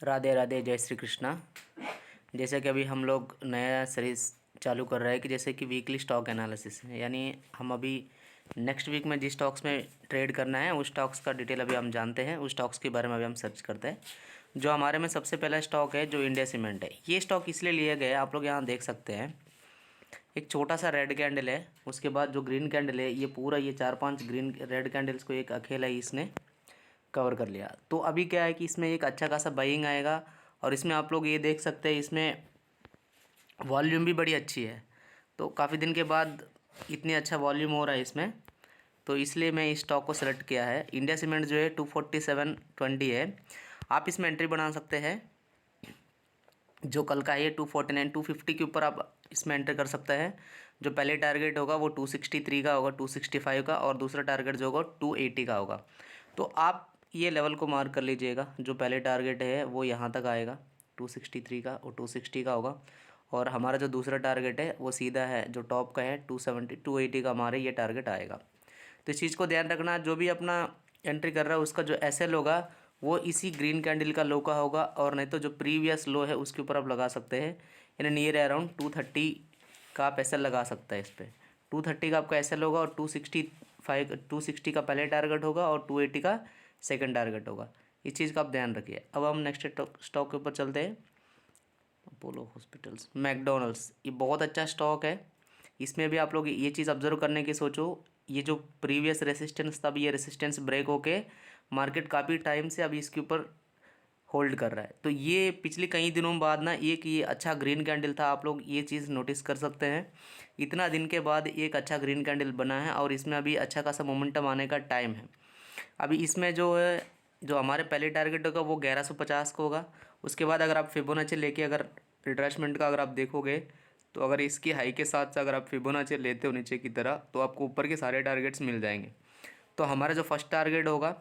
राधे राधे, जय श्री कृष्णा। जैसे कि अभी हम लोग नया सीरीज़ चालू कर रहे हैं कि जैसे कि वीकली स्टॉक एनालिसिस है, यानी हम अभी नेक्स्ट वीक में जिस स्टॉक्स में ट्रेड करना है उस स्टॉक्स का डिटेल अभी हम जानते हैं, उस स्टॉक्स के बारे में अभी हम सर्च करते हैं। जो हमारे में सबसे पहला स्टॉक है जो इंडिया सीमेंट है। ये स्टॉक इसलिए लिया गया है, आप लोग यहाँ देख सकते हैं एक छोटा सा रेड कैंडल है, उसके बाद जो ग्रीन कैंडल है, ये पूरा ये 4-5 ग्रीन रेड कैंडल्स को एक अकेला ही इसने कवर कर लिया। तो अभी क्या है कि इसमें एक अच्छा खासा बाइंग आएगा और इसमें आप लोग ये देख सकते हैं इसमें वॉल्यूम भी बड़ी अच्छी है। तो काफ़ी दिन के बाद इतनी अच्छा वॉल्यूम हो रहा है इसमें, तो इसलिए मैं इस स्टॉक को सेलेक्ट किया है। इंडिया सीमेंट जो है 247.20 है, आप इसमें एंट्री बना सकते हैं। जो कल का है 249 250 के ऊपर आप इसमें एंटर कर सकते हैं। जो पहले टारगेट होगा वो 263 का होगा, 265 का, और दूसरा टारगेट जो होगा 280 का होगा। तो आप ये लेवल को मार्क कर लीजिएगा। जो पहले टारगेट है वो यहाँ तक आएगा 263 का और 260 का होगा, और हमारा जो दूसरा टारगेट है वो सीधा है जो टॉप का है 270 280 का हमारे ये टारगेट आएगा। तो इस चीज़ को ध्यान रखना, जो भी अपना एंट्री कर रहा है उसका जो एसएल होगा वो इसी ग्रीन कैंडल का लो का होगा, और नहीं तो जो प्रीवियस लो है उसके ऊपर आप लगा सकते हैं। यानी नियर अराउंड 230 का आप एसएल लगा सकते हैं इस पर। 230 का आपका एसएल होगा और 260 का पहले टारगेट होगा और 280 का सेकंड टारगेट होगा। इस चीज़ का आप ध्यान रखिए। अब हम नेक्स्ट स्टॉक के ऊपर चलते हैं। अपोलो हॉस्पिटल्स, मैकडोनल्ड्स, ये बहुत अच्छा स्टॉक है। इसमें भी आप लोग ये चीज़ ऑब्जर्व करने की सोचो, ये जो प्रीवियस रेसिस्टेंस था अभी ये रेसिस्टेंस ब्रेक होके मार्केट काफ़ी टाइम से अभी इसके ऊपर होल्ड कर रहा है। तो ये पिछले कई दिनों बाद ना एक ये अच्छा ग्रीन कैंडल था, आप लोग ये चीज़ नोटिस कर सकते हैं। इतना दिन के बाद एक अच्छा ग्रीन कैंडल बना है और इसमें अभी अच्छा खासा मोमेंटम आने का टाइम है। अभी इसमें जो है जो हमारे पहले टारगेट होगा वो 1150 का होगा। उसके बाद अगर आप फिबोनाची लेके अगर रिट्रेसमेंट का अगर आप देखोगे तो अगर इसकी हाई के साथ अगर आप फिबोनाची लेते हो नीचे की तरह तो आपको ऊपर के सारे टारगेट्स मिल जाएंगे। तो हमारा जो फर्स्ट टारगेट होगा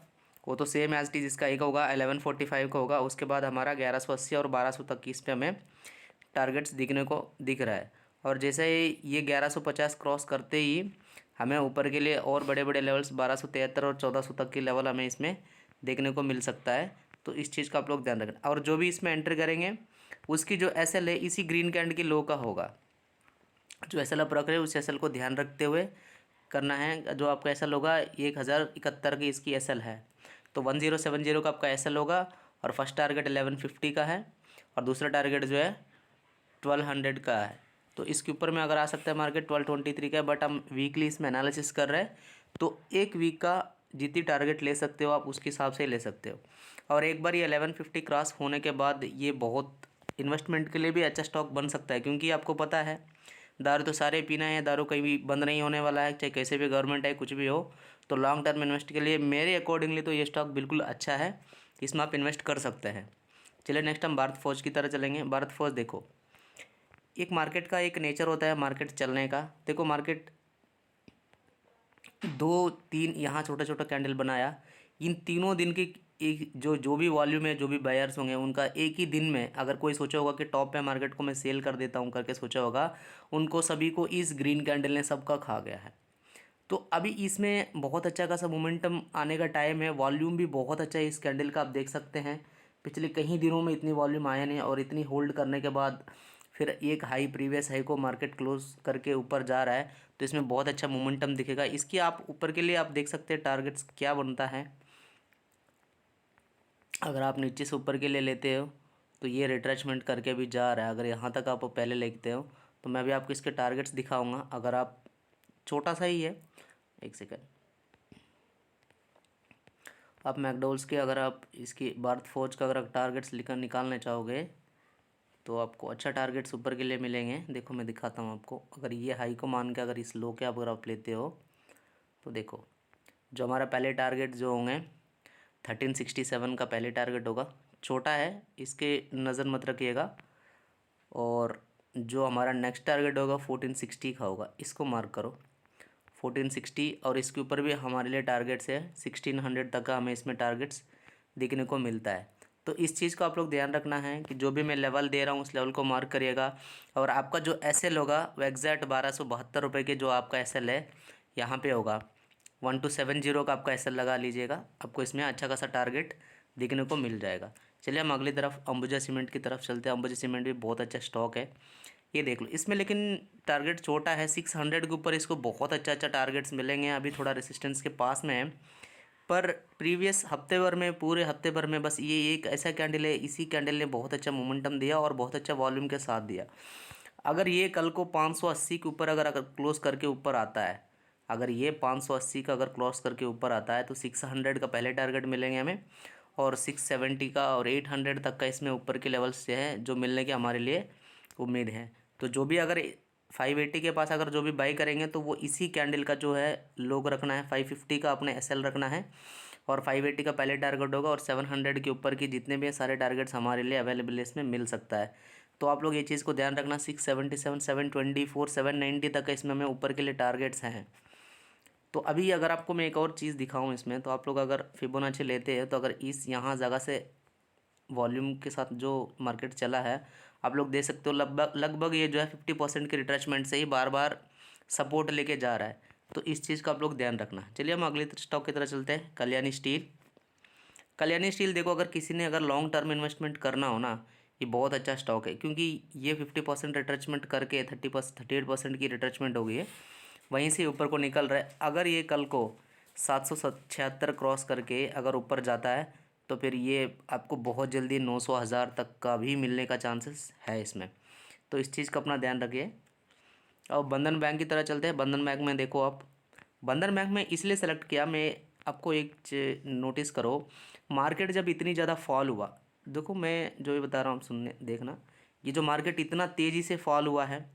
वो तो सेम एज टी जिसका एक होगा 1145 का होगा। उसके बाद हमारा 1180 और 1200 तक की इस पर हमें टारगेट्स दिखने को दिख रहा है। और जैसे ही ये 1150 क्रॉस करते ही हमें ऊपर के लिए और बड़े बड़े लेवल्स 1273 और 1400 तक के लेवल हमें इसमें देखने को मिल सकता है। तो इस चीज़ का आप लोग ध्यान रखना। और जो भी इसमें एंटर करेंगे उसकी जो एसएल है इसी ग्रीन कैंड की लो का होगा। जो एसएल आप रख रहे हो उस एसएल को ध्यान रखते हुए करना है। जो आपका एसएल होगा 1071 की इसकी एसएल है, तो 1070 का आपका एसएल होगा। और फर्स्ट टारगेट 1150 का है और दूसरा टारगेट जो है 1200 का है। तो इसके ऊपर में अगर आ सकता है मार्केट 1223 का है, बट हम वीकली इसमें एनालिसिस कर रहे हैं तो एक वीक का जितनी टारगेट ले सकते हो आप उसके हिसाब से ले सकते हो। और एक बार ये 1150 क्रॉस होने के बाद ये बहुत इन्वेस्टमेंट के लिए भी अच्छा स्टॉक बन सकता है, क्योंकि आपको पता है दारू तो सारे पीना है, दारू कहीं भी बंद नहीं होने वाला है, चाहे कैसे भी गवर्नमेंट है कुछ भी हो। तो लॉन्ग टर्म इन्वेस्ट के लिए मेरे अकॉर्डिंगली तो ये स्टॉक बिल्कुल अच्छा है, इसमें आप इन्वेस्ट कर सकते हैं। चलिए नेक्स्ट हम भारत फौज की तरह चलेंगे। भारत फौज देखो, एक मार्केट का एक नेचर होता है मार्केट चलने का। देखो मार्केट 2-3 यहाँ छोटा छोटा कैंडल बनाया, इन तीनों दिन की एक जो भी वॉल्यूम है, जो भी बायर्स होंगे उनका एक ही दिन में अगर कोई सोचा होगा कि टॉप पे मार्केट को मैं सेल कर देता हूँ करके सोचा होगा, उनको सभी को इस ग्रीन कैंडल ने सबका खा गया है। तो अभी इसमें बहुत अच्छा खासा मोमेंटम आने का टाइम है। वॉल्यूम भी बहुत अच्छा है इस कैंडल का, आप देख सकते हैं पिछले कई दिनों में इतनी वॉल्यूम आया नहीं, और इतनी होल्ड करने के बाद फिर एक हाई प्रीवियस हाई को मार्केट क्लोज करके ऊपर जा रहा है। तो इसमें बहुत अच्छा मोमेंटम दिखेगा। इसकी आप ऊपर के लिए आप देख सकते हैं टारगेट्स क्या बनता है। अगर आप नीचे से ऊपर के लिए लेते हो तो ये रिट्रेचमेंट करके भी जा रहा है। अगर यहाँ तक आप पहले लेते हो तो मैं भी आपको इसके टारगेट्स दिखाऊंगा। अगर आप छोटा सा ही है, एक सेकेंड, आप मैकडोल्स के अगर आप इसकी भारत फौज का अगर आप टारगेट्स निकालने चाहोगे तो आपको अच्छा टारगेट्स ऊपर के लिए मिलेंगे। देखो मैं दिखाता हूँ आपको। अगर ये हाई को मान के अगर इस लो के अगर आप लेते हो तो देखो जो हमारा पहले टारगेट जो होंगे 1367 का पहले टारगेट होगा, छोटा है इसके नज़र मत रखिएगा। और जो हमारा नेक्स्ट टारगेट होगा 1460 का होगा, इसको मार्क करो 1460। और इसके ऊपर भी हमारे लिए टारगेट्स है 1600 तक का हमें इसमें टारगेट्स देखने को मिलता है। तो इस चीज़ को आप लोग ध्यान रखना है कि जो भी मैं लेवल दे रहा हूँ उस लेवल को मार्क करिएगा। और आपका जो एसएल होगा वो एग्जैक्ट 1272 के जो आपका एसएल है यहाँ पे होगा 1270 का आपका एसएल लगा लीजिएगा। आपको इसमें अच्छा खासा टारगेट देखने को मिल जाएगा। चलिए हम अगली तरफ अंबुजा सीमेंट की तरफ चलते हैं। अंबुजा सीमेंट भी बहुत अच्छा स्टॉक है, ये देख लो। इसमें लेकिन टारगेट छोटा है, 600 के ऊपर इसको बहुत अच्छा टारगेट्स मिलेंगे। अभी थोड़ा रेसिस्टेंस के पास में है, पर प्रीवियस हफ्ते भर में, पूरे हफ्ते भर में बस ये एक ऐसा कैंडल है, इसी कैंडल ने बहुत अच्छा मोमेंटम दिया और बहुत अच्छा वॉल्यूम के साथ दिया। अगर ये कल को 580 के ऊपर अगर क्लोज करके ऊपर आता है, अगर ये 580 का अगर क्रॉस करके ऊपर आता है तो 600 का पहले टारगेट मिलेंगे हमें, और 670 का और 800 तक का इसमें ऊपर के लेवल्स से है जो मिलने की हमारे लिए उम्मीद है। तो जो भी अगर 580 के पास अगर जो भी बाई करेंगे तो वो इसी कैंडल का जो है लोग रखना है, 550 का अपने एसएल रखना है, और 580 का पहले टारगेट होगा, और 700 के ऊपर की जितने भी सारे टारगेट्स हमारे लिए अवेलेबल इसमें मिल सकता है। तो आप लोग ये चीज़ को ध्यान रखना, 677, 724, 790 तक इसमें हमें ऊपर के लिए टारगेट्स हैं। तो अभी अगर आपको मैं एक और चीज़ दिखाऊं इसमें, तो आप लोग अगर फिबोनाची लेते हैं तो अगर इस यहाँ जगह से वॉल्यूम के साथ जो मार्केट चला है, आप लोग दे सकते हो लगभग लगभग ये जो है 50% के रिट्रेसमेंट से ही बार बार सपोर्ट लेके जा रहा है। तो इस चीज़ का आप लोग ध्यान रखना। चलिए हम अगले स्टॉक की तरफ चलते हैं, कल्याणी स्टील। कल्याणी स्टील देखो, अगर किसी ने अगर लॉन्ग टर्म इन्वेस्टमेंट करना हो ना, ये बहुत अच्छा स्टॉक है, क्योंकि ये 50% रिट्रेसमेंट करके 38% की रिट्रेसमेंट हो गई है, वहीं से ऊपर को निकल रहा है। अगर ये कल को 776 क्रॉस करके अगर ऊपर जाता है तो फिर ये आपको बहुत जल्दी 900 हज़ार तक का भी मिलने का चांसेस है इसमें। तो इस चीज़ का अपना ध्यान रखिए। और बंधन बैंक की तरह चलते हैं। बंधन बैंक में देखो आप, बंधन बैंक में इसलिए सेलेक्ट किया मैं, आपको एक नोटिस करो, मार्केट जब इतनी ज़्यादा फॉल हुआ, देखो मैं जो भी बता रहा हूँ सुनने देखना, ये जो मार्केट इतना तेज़ी से फॉल हुआ है,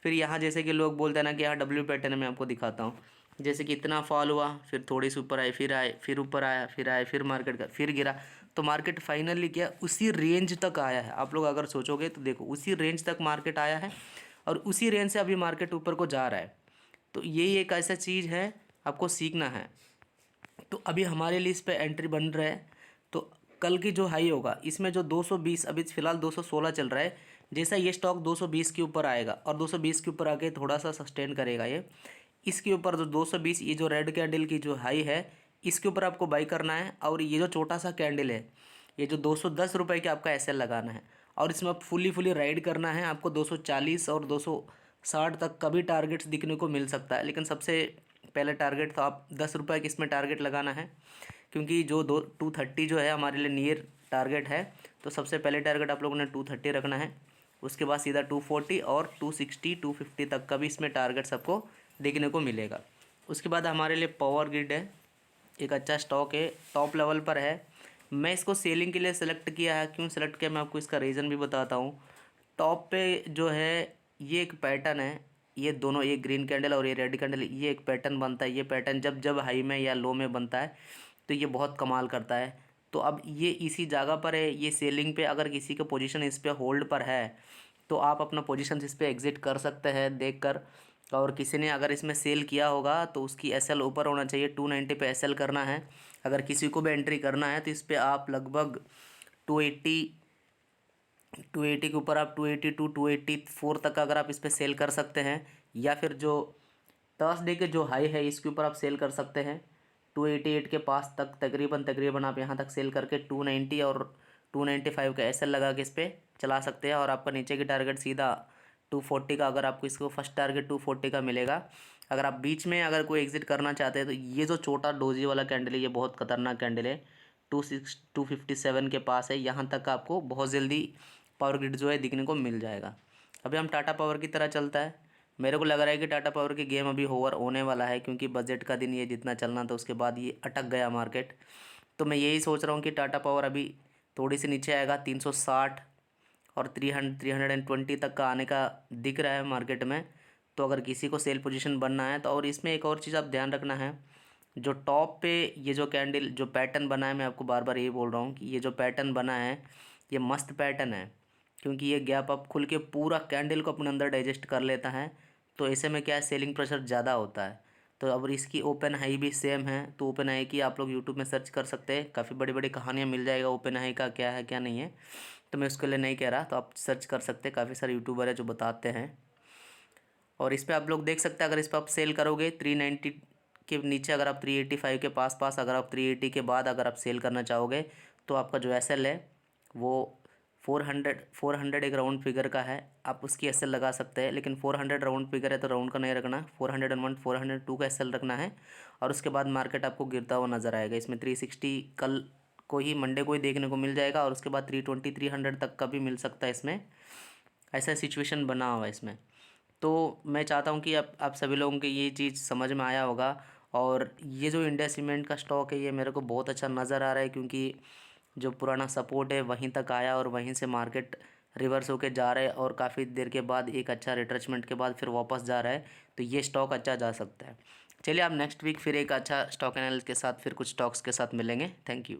फिर यहाँ जैसे कि लोग बोलते हैं ना कि यहाँ डब्ल्यू पैटर्न में आपको दिखाता हूँ, जैसे कि इतना फॉल हुआ, फिर थोड़ी सी ऊपर आए, फिर आए, फिर ऊपर आया, फिर आए, फिर मार्केट का फिर गिरा, तो मार्केट फाइनली क्या उसी रेंज तक आया है। आप लोग अगर सोचोगे तो देखो उसी रेंज तक मार्केट आया है, और उसी रेंज से अभी मार्केट ऊपर को जा रहा है। तो यही एक ऐसा चीज़ है आपको सीखना है। तो अभी हमारे लिए इस पे एंट्री बन रहा है। तो कल की जो हाई होगा इसमें जो 220, अभी फ़िलहाल 216 चल रहा है, जैसा ये स्टॉक 220 के ऊपर आएगा और 220 के ऊपर आके थोड़ा सा सस्टेन करेगा ये, इसके ऊपर जो 220, ये जो रेड कैंडल की जो हाई है, इसके ऊपर आपको बाई करना है। और ये जो छोटा सा कैंडल है, ये जो 210 रुपये का आपका एसएल लगाना है, और इसमें आप फुली राइड करना है। आपको 240 और 260 तक का भी टारगेट्स दिखने को मिल सकता है, लेकिन सबसे पहले टारगेट तो आप 10 रुपये की इसमें टारगेट लगाना है, क्योंकि जो 230 जो है हमारे लिए नियर टारगेट है। तो सबसे पहले टारगेट आप लोगों ने 230 रखना है, उसके बाद सीधा 240 और 260, 250 तक का भी इसमें टारगेट सबको देखने को मिलेगा। उसके बाद हमारे लिए पावर ग्रिड है, एक अच्छा स्टॉक है, टॉप लेवल पर है। मैं इसको सेलिंग के लिए सेलेक्ट किया है। क्यों सेलेक्ट किया मैं आपको इसका रीज़न भी बताता हूँ। टॉप पे जो है ये एक पैटर्न है, ये दोनों, ये ग्रीन कैंडल और ये रेड कैंडल, ये एक पैटर्न बनता है। ये पैटर्न जब जब हाई में या लो में बनता है तो ये बहुत कमाल करता है। तो अब ये इसी जगह पर है, ये सेलिंग पे, अगर किसी का पोजीशन इस पे होल्ड पर है तो आप अपना पोजीशन इस पे एग्जिट कर सकते हैं देख कर। और किसी ने अगर इसमें सेल किया होगा तो उसकी एसएल ऊपर होना चाहिए, 290 पे एसएल करना है। अगर किसी को भी एंट्री करना है तो इस पर आप लगभग 280 280 के ऊपर आप 282 284 तक अगर आप इस पर सेल कर सकते हैं, या फिर जो थर्सडे के जो हाई है इसके ऊपर आप सेल कर सकते हैं 288 के पास तक, तकरीबन आप यहाँ तक सेल करके 290 और 295 का एसएल लगा के इस पर चला सकते हैं। और आपका नीचे की टारगेट सीधा 240 का, अगर आपको इसको फर्स्ट टारगेट 240 का मिलेगा। अगर आप बीच में अगर कोई एग्जिट करना चाहते हैं तो ये जो छोटा डोजी वाला कैंडल है, ये बहुत खतरनाक कैंडल है, 257 के पास है, यहाँ तक आपको बहुत जल्दी पावर ग्रिड जो है दिखने को मिल जाएगा। अभी हम टाटा पावर की तरह चलता है। मेरे को लग रहा है कि टाटा पावर की गेम अभी ओवर होने वाला है, क्योंकि बजट का दिन ये जितना चलना था उसके बाद ये अटक गया मार्केट। तो मैं यही सोच रहा हूँ कि टाटा पावर अभी थोड़ी सी नीचे आएगा, 360 और 320 तक का आने का दिख रहा है मार्केट में। तो अगर किसी को सेल पोजीशन बनना है तो, और इसमें एक और चीज़ आप ध्यान रखना है, जो टॉप पे ये जो कैंडल जो पैटर्न बना है, मैं आपको बार बार यही बोल रहा हूँ कि ये जो पैटर्न बना है ये मस्त पैटर्न है, क्योंकि ये गैप अप खुल के पूरा कैंडल को अपने अंदर डाइजेस्ट कर लेता है। तो ऐसे में क्या है, सेलिंग प्रेशर ज़्यादा होता है। तो अब इसकी ओपन हाई भी सेम है, तो ओपन हाई की आप लोग यूट्यूब में सर्च कर सकते हैं, काफ़ी बड़ी बड़ी कहानियाँ मिल जाएगा ओपन हाई का क्या है क्या नहीं है। तो मैं उसके लिए नहीं कह रहा, तो आप सर्च कर सकते हैं, काफ़ी सारे यूट्यूबर है जो बताते हैं। और इस पर आप लोग देख सकते हैं, अगर इस पर आप सेल करोगे 390 के नीचे, अगर आप 385 के पास अगर आप 380 के बाद अगर आप सेल करना चाहोगे तो आपका जो एसएल है वो 400 एक राउंड फिगर का है, आप उसकी एसएल लगा सकते हैं, लेकिन 400 राउंड फिगर है तो राउंड का नहीं रखना, 401 402 का एसएल रखना है। और उसके बाद मार्केट आपको गिरता हुआ नज़र आएगा। इसमें 360 कल को ही, मंडे को ही देखने को मिल जाएगा, और उसके बाद 320 300 तक का भी मिल सकता है इसमें। ऐसा सिचुएशन बना हुआ है इसमें। तो मैं चाहता हूँ कि आप सभी लोगों को ये चीज़ समझ में आया होगा। और ये जो इंडिया सीमेंट का स्टॉक है ये मेरे को बहुत अच्छा नज़र आ रहा है, क्योंकि जो पुराना सपोर्ट है वहीं तक आया और वहीं से मार्केट रिवर्स होके जा रहा है, और काफ़ी देर के बाद एक अच्छा रिट्रेसमेंट के बाद फिर वापस जा रहा है। तो ये स्टॉक अच्छा जा सकता है। चलिए आप नेक्स्ट वीक फिर एक अच्छा स्टॉक एनालिसिस के साथ फिर कुछ स्टॉक्स के साथ मिलेंगे। Thank you.